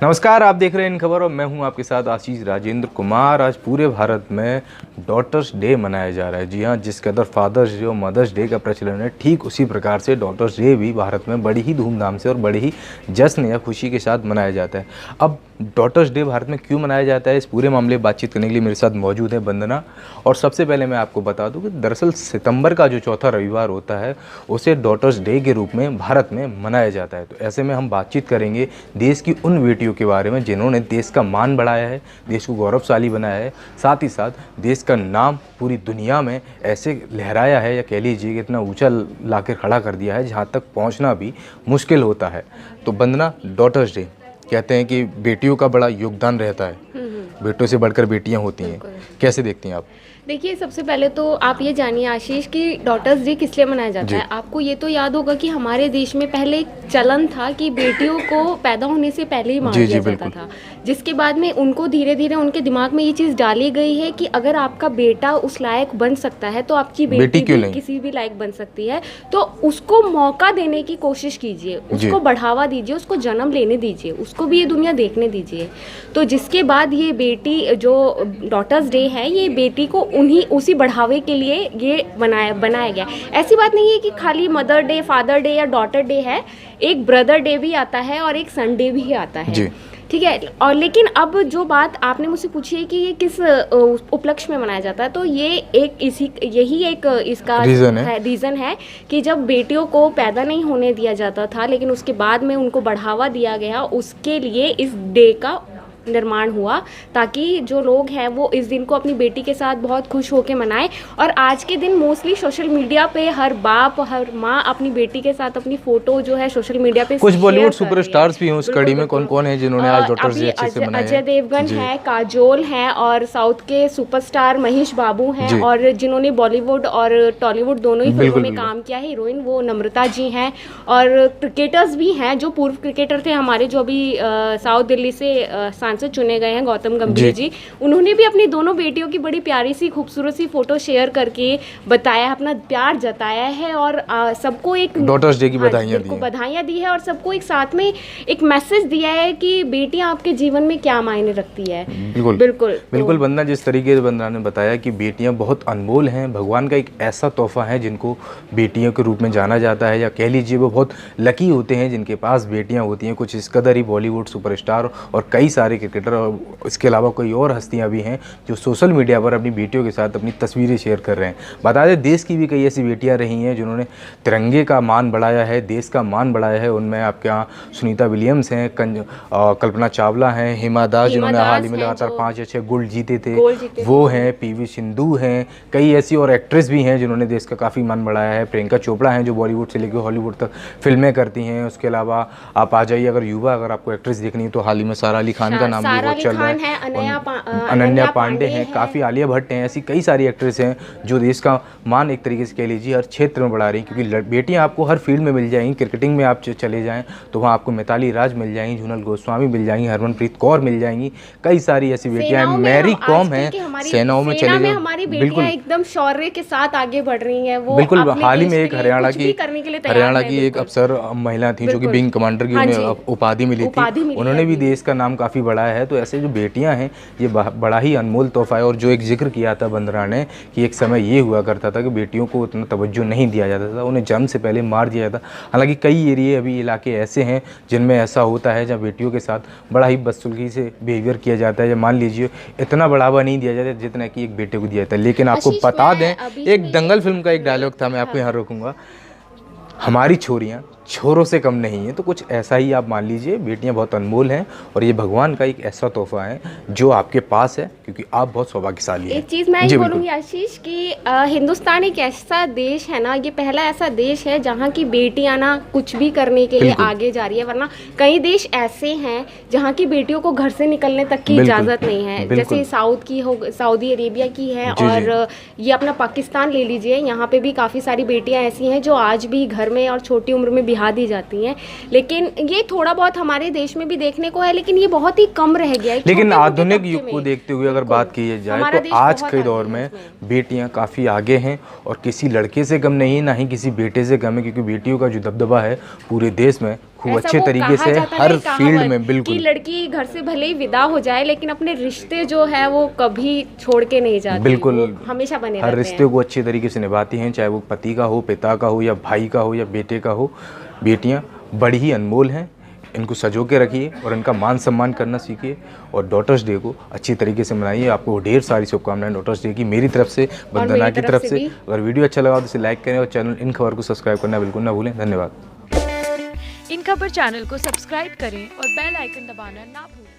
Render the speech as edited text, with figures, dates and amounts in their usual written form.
नमस्कार, आप देख रहे हैं इन खबर और मैं हूं आपके साथ आशीष राजेंद्र कुमार। आज पूरे भारत में डॉटर्स डे मनाया जा रहा है। जी हां, जिस कदर फादर्स डे और मदर्स डे का प्रचलन है, ठीक उसी प्रकार से डॉटर्स डे भी भारत में बड़ी ही धूमधाम से और बड़ी ही जश्न या खुशी के साथ मनाया जाता है। अब डॉटर्स डे भारत में क्यों मनाया जाता है, इस पूरे मामले बातचीत करने के लिए मेरे साथ मौजूद है वंदना। और सबसे पहले मैं आपको बता दूं कि दरअसल सितंबर का जो चौथा रविवार होता है उसे डॉटर्स डे के रूप में भारत में मनाया जाता है। तो ऐसे में हम बातचीत करेंगे देश की उन बेटियों के बारे में जिन्होंने देश का मान बढ़ाया है, देश को गौरवशाली बनाया है, साथ ही साथ देश का नाम पूरी दुनिया में ऐसे लहराया है, या कह लीजिए कि इतना ऊंचा लाकर खड़ा कर दिया है जहां तक पहुंचना भी मुश्किल होता है। तो वंदना, डॉटर्स डे कहते हैं कि बेटियों का बड़ा योगदान रहता है, बेटों से बढ़कर बेटियां होती हैं, कैसे देखती हैं आप? देखिए, सबसे पहले तो आप ये जानिए आशीष कि डॉटर्स डे किस लिए मनाया जाता है। आपको ये तो याद होगा कि हमारे देश में पहले एक चलन था कि बेटियों को पैदा होने से पहले ही मार दिया जाता था, जिसके बाद में उनको धीरे धीरे उनके दिमाग में ये चीज़ डाली गई है कि अगर आपका बेटा उस लायक बन सकता है तो आपकी बेटी भी किसी भी लायक बन सकती है। तो उसको मौका देने की कोशिश कीजिए, उसको बढ़ावा दीजिए, उसको जन्म लेने दीजिए, उसको भी ये दुनिया देखने दीजिए। तो जिसके बाद ये बेटी जो डॉटर्स डे है, ये बेटी को उसी बढ़ावे के लिए ये बनाया गया। ऐसी बात नहीं है कि खाली मदर डे, फादर डे या डॉटर डे है, एक ब्रदर डे भी आता है और एक सन डे भी आता है, ठीक है। और लेकिन अब जो बात आपने मुझसे पूछी है कि ये किस उपलक्ष्य में मनाया जाता है, तो ये यही एक इसका रीज़न है कि जब बेटियों को पैदा नहीं होने दिया जाता था लेकिन उसके बाद में उनको बढ़ावा दिया गया, उसके लिए इस डे का निर्माण हुआ, ताकि जो लोग हैं वो इस दिन को अपनी बेटी के साथ बहुत खुश होकर मनाएं। और आज के दिन मोस्टली सोशल मीडिया पे हर बाप हर माँ अपनी बेटी के साथ अपनी फोटो जो है सोशल मीडिया पे कुछ बॉलीवुड सुपरस्टार्स भी हैं उस कड़ी में। कौन कौन है जिन्होंने आज डॉटर्स डे अच्छे से मनाया है? अजय देवगन है, काजोल है, और साउथ के सुपरस्टार महेश बाबू हैं, और जिन्होंने बॉलीवुड और टॉलीवुड दोनों ही फिल्मों में काम किया है, हीरोइन वो नम्रता जी हैं। और क्रिकेटर्स भी हैं जो पूर्व क्रिकेटर थे हमारे, जो अभी साउथ दिल्ली से से चुने गए हैं, गौतम गंभीर जी। उन्होंने भी अपनी दोनों बेटियों की बड़ी प्यारी सी खूबसूरत सी फोटो शेयर करके बताया, अपना प्यार जताया है और सबको एक डॉटर्स डे की बधाइयां दी है और सबको एक साथ में एक मैसेज दिया है कि बेटियां आपके जीवन में क्या मायने रखती है। बिल्कुल वंदना, जिस तरीके से वंदना ने बताया कि बेटियां बहुत अनमोल हैं, भगवान का एक ऐसा तोहफा है जिनको बेटियों के रूप में जाना जाता है, या कह लीजिए वो बहुत लकी होते हैं जिनके पास बेटियां होती हैं। कुछ इस कदर ही बॉलीवुड सुपरस्टार और कई सारे क्रिकेटर और इसके अलावा कोई और हस्तियां भी हैं जो सोशल मीडिया पर अपनी बेटियों के साथ अपनी तस्वीरें शेयर कर रहे हैं। बता दें, देश की भी कई ऐसी बेटियां रही हैं जिन्होंने तिरंगे का मान बढ़ाया है, देश का मान बढ़ाया है। उनमें आपके यहाँ सुनीता विलियम्स हैं, कल्पना चावला हैं, हिमा दास जिन्होंने हाल ही में लगातार 5 या 6 गोल्ड जीते थे, वो हैं, पीवी सिंधु हैं, कई ऐसी और एक्ट्रेस भी हैं जिन्होंने देश का काफ़ी मान बढ़ाया है। प्रियंका चोपड़ा हैं जो बॉलीवुड से लेकर हॉलीवुड तक फिल्में करती हैं। उसके अलावा आप आ जाइए, अगर आपको एक्ट्रेस देखनी है तो हाल ही में सारा अली खान का नाम भी बहुत चल रहा है, अनन्या पांडे हैं, काफ़ी आलिया भट्ट हैं, ऐसी कई सारी एक्ट्रेस हैं जो देश का मान एक तरीके से कह लीजिए हर क्षेत्र में बढ़ा रही हैं। क्योंकि बेटियां आपको हर फील्ड में मिल जाएंगी। क्रिकेटिंग में आप चले जाएं तो वहाँ आपको मिताली राज मिल जाएंगी, झूनल गोस्वामी मिल जाएंगी, हरमनप्रीत कौर मिल जाएंगी, कई सारी ऐसी बेटियां हैं, मैरी कॉम हैं, सेनाओं में चले जाएं। हमारी बेटियां एकदम शौर्य के साथ आगे बढ़ रही हैं। वो बिल्कुल, हाल ही में एक हरियाणा की एक अफसर महिला थी जो कि विंग कमांडर की उन्हें उपाधि मिली थी, उन्होंने भी देश का नाम काफ़ी बढ़ाया है। तो ऐसे जो बेटियां हैं ये बड़ा ही अनमोल तोहफा है। और जो एक जिक्र किया था वंदना ने कि एक समय ये हुआ करता था कि बेटियों को उतना तवज्जो नहीं दिया जाता था, उन्हें जन्म से पहले मार दिया जाता। हालांकि कई एरिए अभी इलाके ऐसे हैं जिनमें ऐसा होता है जहाँ बेटियों के साथ बड़ा ही बदसलूकी से बिहेवियर किया जाता है, या मान लीजिए इतना बढ़ावा नहीं दिया जाता जितना कि एक बेटे को दिया जाता है। लेकिन आपको बता दें, एक दंगल फिल्म का एक डायलॉग था, मैं आपको यहाँ रोकूंगा, हमारी छोरियाँ छोरों से कम नहीं है। तो कुछ ऐसा ही आप मान लीजिए, बेटियां बहुत अनमोल हैं और ये भगवान का एक ऐसा तोहफा है जो आपके पास है, क्योंकि आप बहुत सौभाग्यशाली हैं। एक चीज़ मैं ये बोलूँगी आशीष कि हिंदुस्तान एक ऐसा देश है ना, ये पहला ऐसा देश है जहाँ की बेटियां ना कुछ भी करने के लिए आगे जा रही है, वरना कई देश ऐसे हैं जहाँ की बेटियों को घर से निकलने तक की इजाज़त नहीं है। जैसे सऊदी अरेबिया की है, और ये अपना पाकिस्तान ले लीजिए, यहाँ पे भी काफ़ी सारी बेटियाँ ऐसी हैं जो आज भी घर में और छोटी उम्र में बिहा दी जाती हैं। लेकिन ये थोड़ा बहुत हमारे देश में भी देखने को है, लेकिन ये बहुत ही कम रह गया है। लेकिन आधुनिक युग को देखते हुए अगर बात की जाए तो आज के दौर में बेटियां काफ़ी आगे हैं और किसी लड़के से कम नहीं है, ना ही किसी बेटे से कम है, क्योंकि बेटियों का जो दबदबा है पूरे देश में खूब ऐसा अच्छे वो तरीके कहा से जाता है हर कहावत फील्ड में कि बिल्कुल लड़की घर से भले ही विदा हो जाए लेकिन अपने रिश्ते जो है वो कभी छोड़ के नहीं जाती, बिल्कुल वो हमेशा बने हर रहते रिश्ते हैं। को अच्छे तरीके से निभाती हैं, चाहे वो पति का हो, पिता का हो, या भाई का हो, या बेटे का हो। बेटियां बड़ी ही अनमोल हैं, इनको सजो के रखिए और इनका मान सम्मान करना सीखिए और डॉटर्स डे को अच्छी तरीके से मनाइए। आपको ढेर सारी शुभकामनाएं डॉटर्स डे की मेरी तरफ से, वंदना की तरफ से। अगर वीडियो अच्छा लगा तो इसे लाइक करें और चैनल इन खबर को सब्सक्राइब करना बिल्कुल ना भूलें। धन्यवाद। इन खबर चैनल को सब्सक्राइब करें और बेल आइकन दबाना ना भूलें।